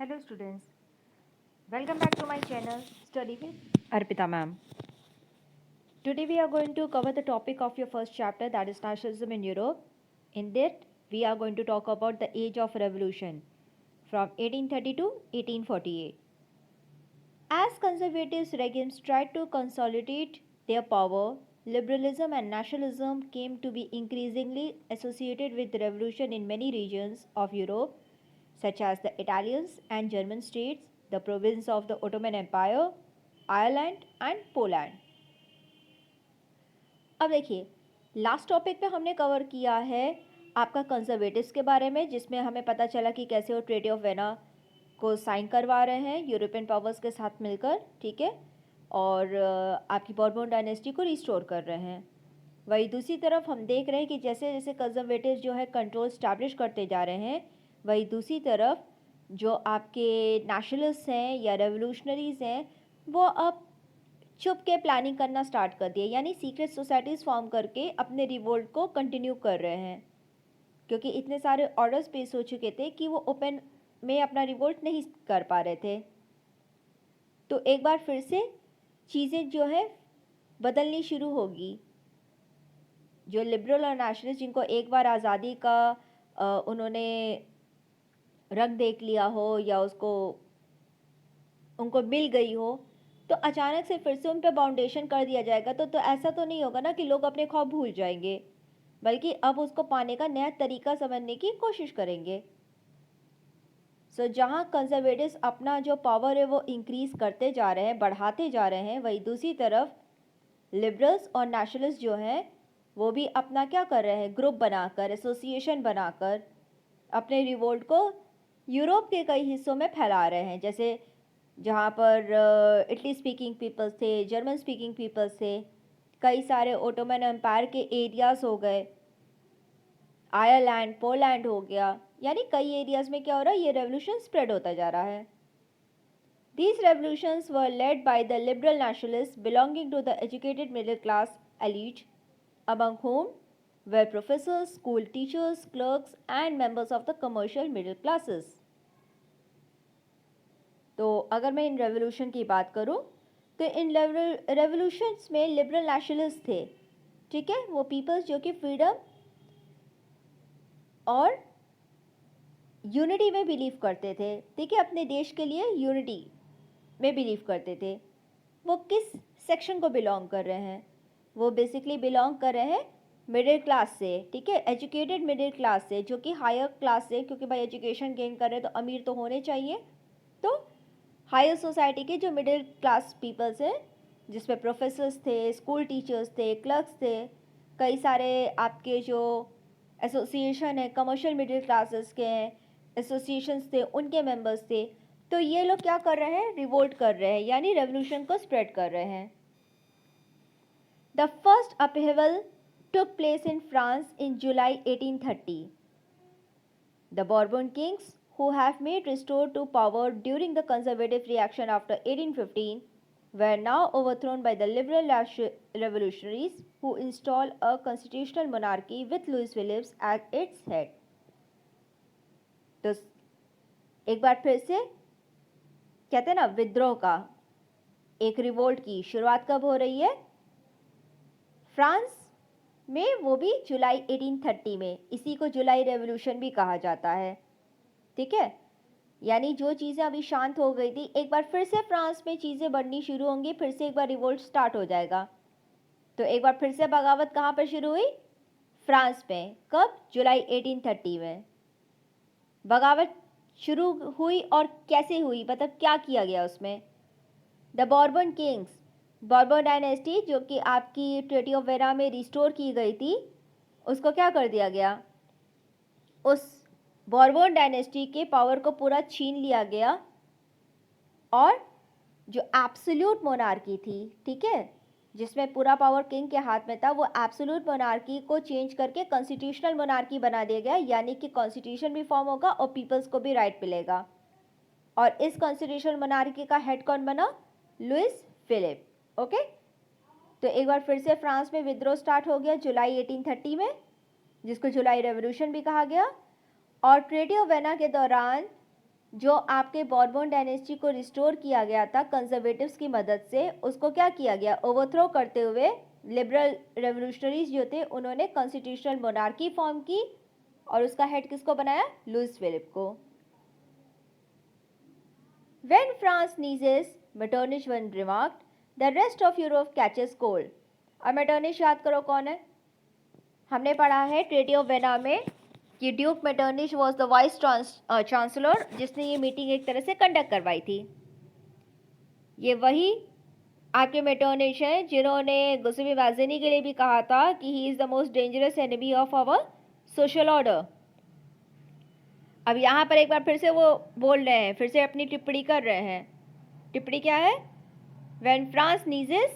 Hello students, welcome back to my channel Study with Arpita ma'am. Today we are going to cover the topic of your first chapter, that is nationalism in Europe. In that we are going to talk about the age of revolution from 1830 to 1848. As conservative regimes tried to consolidate their power, liberalism and nationalism came to be increasingly associated with revolution in many regions of Europe, such as the Italian and German states, the province of the Ottoman Empire, Ireland and Poland. अब देखिए, last topic पे हमने cover किया है आपका conservatives के बारे में, जिसमें हमें पता चला कि कैसे वो ट्रेटी ऑफ वेना को साइन करवा रहे हैं यूरोपियन पावर्स के साथ मिलकर, ठीक है, और आपकी बॉर्बन डायनेस्टी को रिस्टोर कर रहे हैं। वही दूसरी तरफ हम देख रहे हैं कि जैसे जैसे कंजर्वेटिव जो है कंट्रोल स्टैब्लिश करते जा रहे हैं, वही दूसरी तरफ जो आपके नेशनलिस्ट हैं या रेवोल्यूशनरीज हैं वो अब छुप के प्लानिंग करना स्टार्ट कर दिए, यानी सीक्रेट सोसाइटीज़ फॉर्म करके अपने रिवोल्ट को कंटिन्यू कर रहे हैं, क्योंकि इतने सारे ऑर्डर्स पेश हो चुके थे कि वो ओपन में अपना रिवोल्ट नहीं कर पा रहे थे। तो एक बार फिर से चीज़ें जो है बदलनी शुरू होगी। जो लिबरल और नेशनलिस्ट जिनको एक बार आज़ादी का उन्होंने रंग देख लिया हो या उसको उनको मिल गई हो, तो अचानक से फिर से उन पर बाउंडेशन कर दिया जाएगा तो ऐसा तो नहीं होगा ना कि लोग अपने ख्वाब भूल जाएंगे, बल्कि अब उसको पाने का नया तरीका समझने की कोशिश करेंगे। सो जहाँ कंजर्वेटिव्स अपना जो पावर है वो इंक्रीज़ करते जा रहे हैं, बढ़ाते जा रहे हैं, वही दूसरी तरफ लिबरल्स और नेशनलिस्ट जो हैं वो भी अपना क्या कर रहे हैं, ग्रुप बनाकर, एसोसिएशन बनाकर अपने रिवोल्ट को यूरोप के कई हिस्सों में फैला रहे हैं। जैसे जहाँ पर इटली स्पीकिंग पीपल्स थे, जर्मन स्पीकिंग पीपल्स थे, कई सारे ओटोमन एम्पायर के एरियाज़ हो गए, आयरलैंड, पोलैंड हो गया, यानी कई एरियाज़ में क्या हो रहा है, ये रेवोल्यूशन स्प्रेड होता जा रहा है। These revolutions were led by the liberal nationalists belonging to the educated middle class elite, among whom were professors, school teachers, clerks and members of the commercial middle classes. तो अगर मैं इन revolution की बात करूं तो इन रेवोल्यूशंस में liberal nationalist थे, ठीक है, वो पीपल्स जो कि फ्रीडम और यूनिटी में बिलीव करते थे, ठीक है, अपने देश के लिए यूनिटी में बिलीव करते थे। वो किस सेक्शन को बिलोंग कर रहे हैं, वो बेसिकली बिलोंग कर रहे हैं मिडिल क्लास से, ठीक है, एजुकेटेड मिडिल क्लास से, जो कि हायर क्लास से, क्योंकि भाई एजुकेशन गेन कर रहे हैं तो अमीर तो होने चाहिए, तो हायर सोसाइटी के जो मिडिल क्लास पीपल्स हैं, जिसमें प्रोफेसर्स थे, स्कूल टीचर्स थे, क्लर्क्स थे, कई सारे आपके जो एसोसिएशन है कमर्शियल मिडिल क्लासेस के हैं, एसोसिएशंस थे, उनके मेंबर्स थे। तो ये लोग क्या कर रहे हैं, रिवोल्ट कर रहे हैं, यानी रेवोल्यूशन को स्प्रेड कर रहे हैं। The first upheaval took place in France in July 1830. The Bourbon kings, who have made restored to power during the conservative reaction after 1815, were now overthrown by the liberal revolutionaries who installed a constitutional monarchy with Louis Philippe at its head. तो एक बार फिर से कहते हैं ना, विद्रोह का, एक रिवोल्ट की शुरुआत कब हो रही है, फ्रांस में, वो भी जुलाई 1830 में। इसी को जुलाई रेवोल्यूशन भी कहा जाता है, ठीक है, यानी जो चीज़ें अभी शांत हो गई थी एक बार फिर से फ्रांस में चीज़ें बढ़नी शुरू होंगी, फिर से एक बार रिवोल्ट स्टार्ट हो जाएगा। तो एक बार फिर से बगावत कहाँ पर शुरू हुई, फ्रांस में। कब, जुलाई 1830 में बगावत शुरू हुई। और कैसे हुई, मतलब क्या किया गया उसमें। The Bourbon Kings, Bourbon dynasty जो कि आपकी ट्रीटी ऑफ वेरा में रिस्टोर की गई थी, उसको क्या कर दिया गया, उस बॉर्बन डायनेस्टी के पावर को पूरा छीन लिया गया, और जो एब्सोल्यूट मोनार्की थी, ठीक है, जिसमें पूरा पावर किंग के हाथ में था, वो एब्सोल्यूट मोनार्की को चेंज करके कॉन्स्टिट्यूशनल मोनार्की बना दिया गया, यानी कि कॉन्स्टिट्यूशन भी फॉर्म होगा और पीपल्स को भी राइट मिलेगा। और इस कॉन्स्टिट्यूशनल मोनार्की का हेड कौन बना, लुइस फिलिप, ओके। तो एक बार फिर से फ्रांस में विद्रोह स्टार्ट हो गया जुलाई 1830 में, जिसको जुलाई रेवोल्यूशन भी कहा गया। और ट्रीटी ऑफ वेना के दौरान जो आपके बॉर्बन डायनेस्टी को रिस्टोर किया गया था कंजर्वेटिव्स की मदद से, उसको क्या किया गया, ओवरथ्रो करते हुए लिबरल रेवोल्यूशनरीज जो थे उन्होंने कॉन्स्टिट्यूशनल मोनार्की फॉर्म की और उसका हेड किसको बनाया, लुइस फिलिप को। When France sneezes, Metternich once remarked, the rest of Europe catches cold. अब मेटर्निश याद करो कौन है, हमने पढ़ा है ट्रीटी ऑफ वेना में कि Duke Metternich was the vice chancellor जिसने ये मीटिंग एक तरह से कंडक्ट करवाई थी। ये वही आपके मेटर्निश हैं जिन्होंने गुस्वी वाजनी के लिए भी कहा था कि he is the most dangerous enemy of our social order. अब यहाँ पर एक बार फिर से वो बोल रहे हैं, फिर से अपनी टिप्पणी कर रहे हैं। टिप्पणी क्या है, When France sneezes,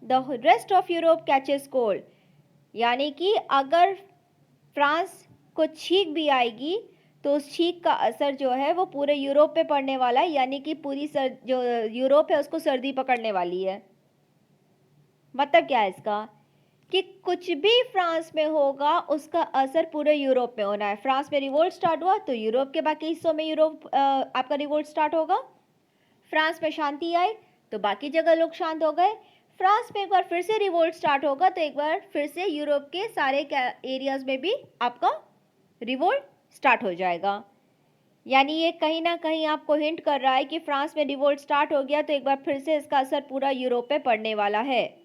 the rest of Europe catches cold। यानी कि अगर फ्रांस को छींक भी आएगी तो उस छींक का असर जो है वो पूरे यूरोप पे पड़ने वाला है, यानी कि पूरी जो यूरोप है उसको सर्दी पकड़ने वाली है। मतलब क्या है इसका, कि कुछ भी फ्रांस में होगा उसका असर पूरे यूरोप में होना है। फ्रांस में रिवोल्ट स्टार्ट हुआ तो यूरोप के बाकी हिस्सों में आपका रिवोल्ट स्टार्ट होगा। फ्रांस में शांति आई तो बाकी जगह लोग शांत हो गए। फ्रांस में एक बार फिर से रिवोल्ट स्टार्ट होगा तो एक बार फिर से यूरोप के सारे एरियाज में भी आपका रिवोल्ट स्टार्ट हो जाएगा। यानी ये कहीं ना कहीं आपको हिंट कर रहा है कि फ्रांस में रिवोल्ट स्टार्ट हो गया तो एक बार फिर से इसका असर पूरा यूरोप पे पड़ने वाला है,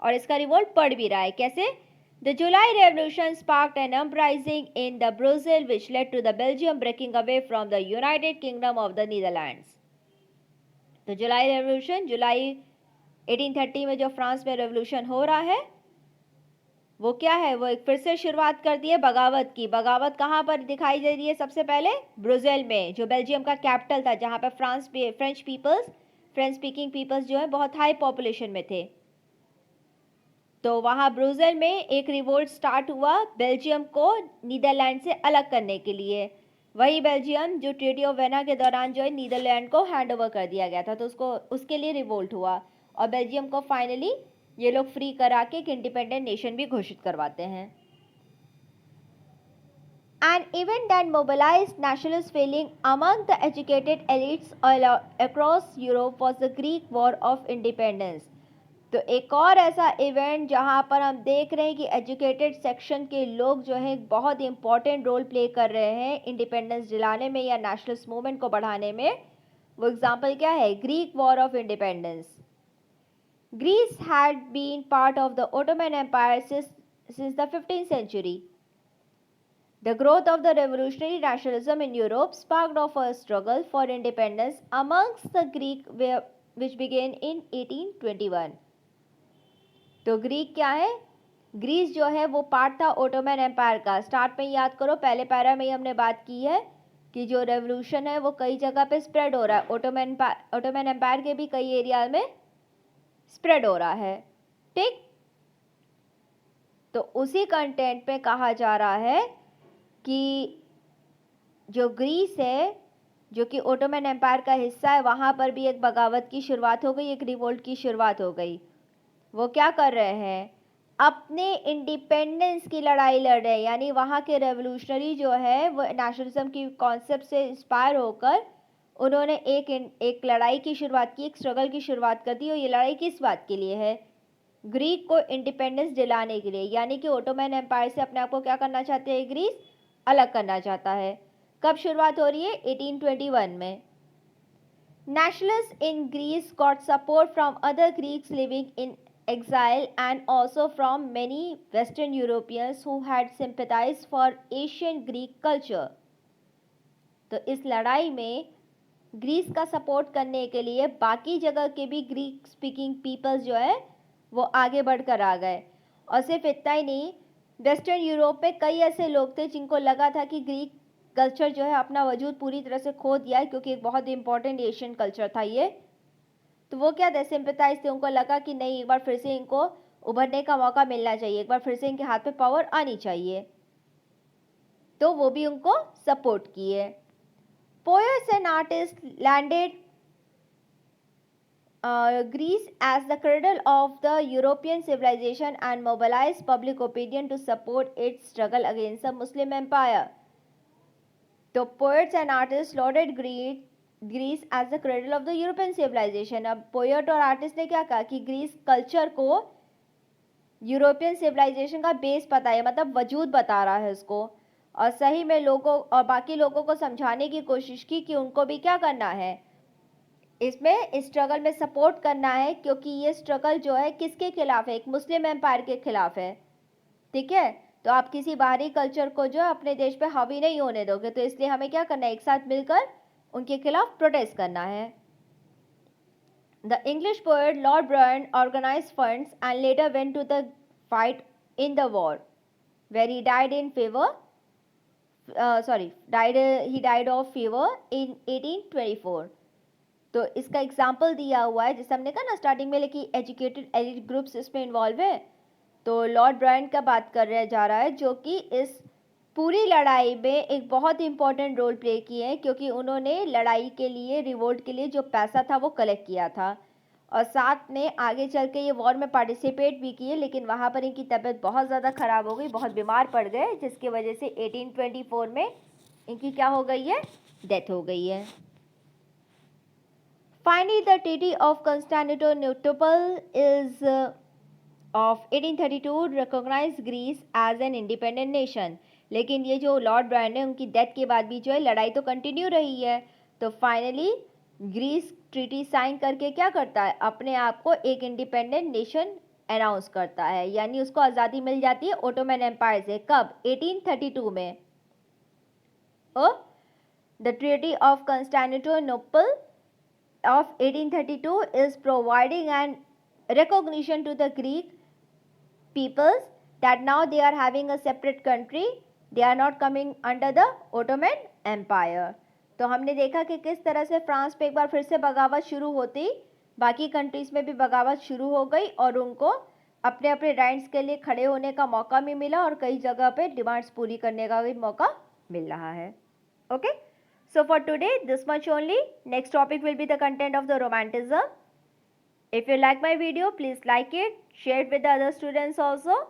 और इसका रिवोल्ट पड़ भी रहा है। कैसे, the July revolution sparked an uprising in the Brazil which led to the Belgium breaking away from the United Kingdom of the Netherlands. तो जुलाई रेवोल्यूशन, जुलाई 1830 में जो फ्रांस में रेवोल्यूशन हो रहा है वो क्या है, वो एक फिर से शुरुआत कर दी है बगावत की। बगावत कहाँ पर दिखाई दे रही है, सबसे पहले ब्रुसेल में, जो बेल्जियम का कैपिटल था, जहाँ पर फ्रेंच स्पीकिंग पीपल्स जो है बहुत हाई पॉपुलेशन में थे। तो वहाँ ब्रुसेल में एक रिवोल्ट स्टार्ट हुआ बेल्जियम को नीदरलैंड से अलग करने के लिए। वही बेल्जियम जो ट्रीटी ऑफ वेना के दौरान जो है नीदरलैंड को हैंड ओवर कर दिया गया था, तो उसके लिए रिवोल्ट हुआ और बेल्जियम को फाइनली ये लोग फ्री करा के एक इंडिपेंडेंट नेशन भी घोषित करवाते हैं। An event that mobilized nationalist feeling among the educated elites across Europe was the Greek War of Independence। तो एक और ऐसा इवेंट जहां पर हम देख रहे हैं कि एजुकेटेड सेक्शन के लोग जो हैं बहुत इंपॉर्टेंट रोल प्ले कर रहे हैं इंडिपेंडेंस दिलाने में या नेशनलिस्ट मूवमेंट को बढ़ाने में, वो एग्जाम्पल क्या है, Greek war of independence. Greece had been part of the Ottoman Empire since the 15th century. The growth of the revolutionary nationalism in Europe sparked off a struggle for independence amongst the Greek which began in 1821. तो Greek क्या है, Greece जो है वो part था Ottoman empire का। Start में याद करो, पहले पैरा में ही हमने बात की है कि जो रेवोल्यूशन है वो कई जगह पे स्प्रेड हो रहा है, ओटोमन एम्पायर के भी कई एरिया में स्प्रेड हो रहा है। ठीक, तो उसी कंटेंट पे कहा जा रहा है कि जो ग्रीस है जो कि ओटोमन एम्पायर का हिस्सा है, वहाँ पर भी एक बगावत की शुरुआत हो गई, एक रिवोल्ट की शुरुआत हो गई। वो क्या कर रहे हैं, अपने इंडिपेंडेंस की लड़ाई लड़ रहे हैं। यानी वहाँ के रेवोल्यूशनरी जो है वो नेशनलिज्म की कॉन्सेप्ट से इंस्पायर होकर उन्होंने एक लड़ाई की शुरुआत की, एक स्ट्रगल की शुरुआत कर दी। और ये लड़ाई किस बात के लिए है, ग्रीक को इंडिपेंडेंस दिलाने के लिए। यानी कि ओटोमन एम्पायर से अपने आप को क्या करना चाहते हैं, ग्रीस अलग करना चाहता है। कब शुरुआत हो रही है, 1821 में। Nationalists in Greece got support from other Greeks living in exile and also from many Western Europeans who had sympathized for ancient Greek culture। तो इस लड़ाई में ग्रीस का सपोर्ट करने के लिए बाकी जगह के भी ग्रीक स्पीकिंग पीपल्स जो है वो आगे बढ़कर आ गए। और सिर्फ इतना ही नहीं, वेस्टर्न यूरोप में कई ऐसे लोग थे जिनको लगा था कि ग्रीक कल्चर जो है अपना वजूद पूरी तरह से खो दिया है, क्योंकि एक बहुत इंपॉर्टेंट एशियन कल्चर था ये। तो वो क्या थे, सिंपैथाइज थे, उनको लगा कि नहीं, एक बार फिर से इनको उभरने का मौका मिलना चाहिए, एक बार फिर से इनके हाथ पे पावर आनी चाहिए। तो वो भी उनको सपोर्ट किए। Poets and artists landed Greece as the cradle of the European civilization and mobilized public opinion to support its struggle against the Muslim Empire। तो poets and artist lorded Greece as the cradle of the European civilization. अब poet और artist ने क्या कहा कि Greece culture को European civilization का base बताया, मतलब वजूद बता रहा है उसको, और सही में लोगों और बाकी लोगों को समझाने की कोशिश की कि उनको भी क्या करना है, इसमें स्ट्रगल में सपोर्ट करना है, क्योंकि ये स्ट्रगल जो है किसके खिलाफ है, एक मुस्लिम एम्पायर के खिलाफ है। ठीक है, तो आप किसी बाहरी कल्चर को जो अपने देश पे हावी नहीं होने दोगे, तो इसलिए हमें क्या करना है, एक साथ मिलकर उनके खिलाफ प्रोटेस्ट करना है। The English poet Lord Byron organized funds and later went to the fight in the war, where he died in fever. He died of fever in 1824. तो इसका एग्जाम्पल दिया हुआ है, जैसे हमने कहा ना स्टार्टिंग में, लेकिन एजुकेटेड एलिट ग्रुप्स इसमें इन्वॉल्व है। तो लॉर्ड ब्रायन का बात कर रहा जा रहा है, जो कि इस पूरी लड़ाई में एक बहुत इंपॉर्टेंट रोल प्ले किए हैं, क्योंकि उन्होंने लड़ाई के लिए, रिवोल्ट के लिए जो पैसा था वो कलेक्ट किया था, और साथ में आगे चल के ये वॉर में पार्टिसिपेट भी किए, लेकिन वहाँ पर इनकी तबीयत बहुत ज़्यादा ख़राब हो गई, बहुत बीमार पड़ गए, जिसकी वजह से 1824 में इनकी क्या हो गई है, डेथ हो गई है। Finally, the Treaty of Constantinople is of 1832 recognized Greece as an independent nation. लेकिन ये जो लॉर्ड ब्रायन है, उनकी डेथ के बाद भी जो है लड़ाई तो कंटिन्यू रही है। तो फाइनली ग्रीस ट्रीटी साइन करके क्या करता है, अपने आप को एक इंडिपेंडेंट नेशन अनाउंस करता है, यानी उसको आज़ादी मिल जाती है ओटोमन एम्पायर से। कब? 1832 में। The treaty of Constantinople of 1832 is providing an recognition to the Greek peoples that now they are having a separate country, they are not coming under the Ottoman Empire. तो हमने देखा कि किस तरह से फ्रांस पे एक बार फिर से बगावत शुरू होती, बाकी कंट्रीज़ में भी बगावत शुरू हो गई, और उनको अपने अपने राइट्स के लिए खड़े होने का मौका भी मिला, और कई जगह पे डिमांड्स पूरी करने का भी मौका मिल रहा है। Okay, so for today this much only. Next topic will be the content of the romanticism. If you like my video, please like it, share it with the other students also,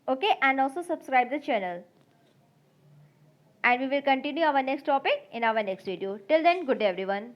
okay, and also subscribe the channel, and we will continue our next topic in our next video. Till then, good day everyone.